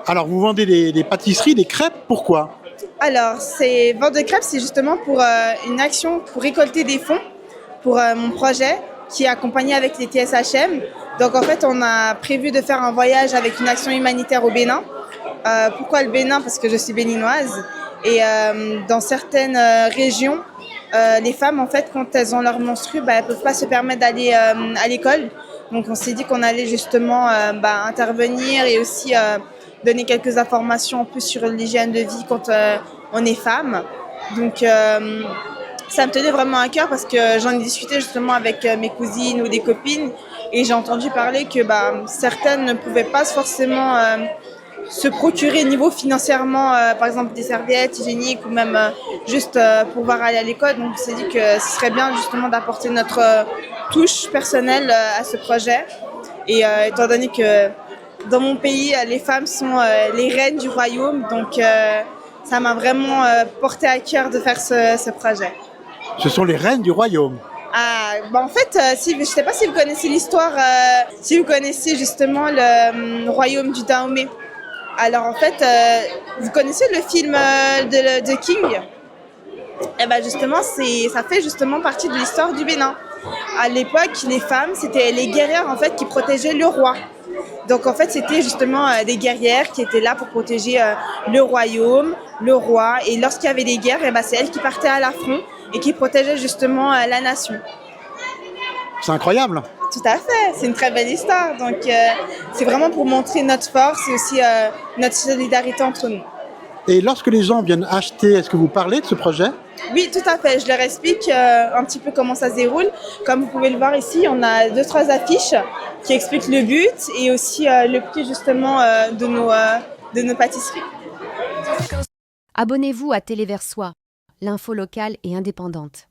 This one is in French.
Alors, vous vendez des pâtisseries, des crêpes, pourquoi? Alors, c'est vente de crêpes, c'est justement pour une action pour récolter des fonds pour mon projet qui est accompagné avec les TSHM. Donc, en fait, on a prévu de faire un voyage avec une action humanitaire au Bénin. Pourquoi le Bénin? Parce que je suis béninoise. Et dans certaines régions, les femmes, en fait, quand elles ont leur menstru, elles ne peuvent pas se permettre d'aller à l'école. Donc, on s'est dit qu'on allait justement intervenir et aussi donner quelques informations en plus sur l'hygiène de vie quand on est femme. Donc, ça me tenait vraiment à cœur parce que j'en ai discuté justement avec mes cousines ou des copines et j'ai entendu parler que certaines ne pouvaient pas forcément se procurer niveau financièrement, par exemple des serviettes hygiéniques ou même juste pouvoir aller à l'école. Donc on s'est dit que ce serait bien justement d'apporter notre touche personnelle à ce projet. Et étant donné que dans mon pays, les femmes sont les reines du royaume, donc ça m'a vraiment porté à cœur de faire ce projet. Ce sont les reines du royaume. Ah, en fait, je ne sais pas si vous connaissez l'histoire, si vous connaissez justement le royaume du Dahomey. Alors en fait, vous connaissez le film de King? Et ben justement, ça fait justement partie de l'histoire du Bénin. À l'époque, les femmes, c'était les guerrières en fait qui protégeaient le roi. Donc en fait, c'était justement des guerrières qui étaient là pour protéger le royaume, le roi. Et lorsqu'il y avait des guerres, c'est elles qui partaient à l'affront et qui protégeaient justement la nation. C'est incroyable. Tout à fait, c'est une très belle histoire. Donc c'est vraiment pour montrer notre force et aussi notre solidarité entre nous. Et lorsque les gens viennent acheter, est-ce que vous parlez de ce projet? Oui, tout à fait. Je leur explique un petit peu comment ça se déroule. Comme vous pouvez le voir ici, on a 2-3 affiches qui expliquent le but et aussi le prix justement de nos pâtisseries. Abonnez-vous à Téléversois, l'info locale et indépendante.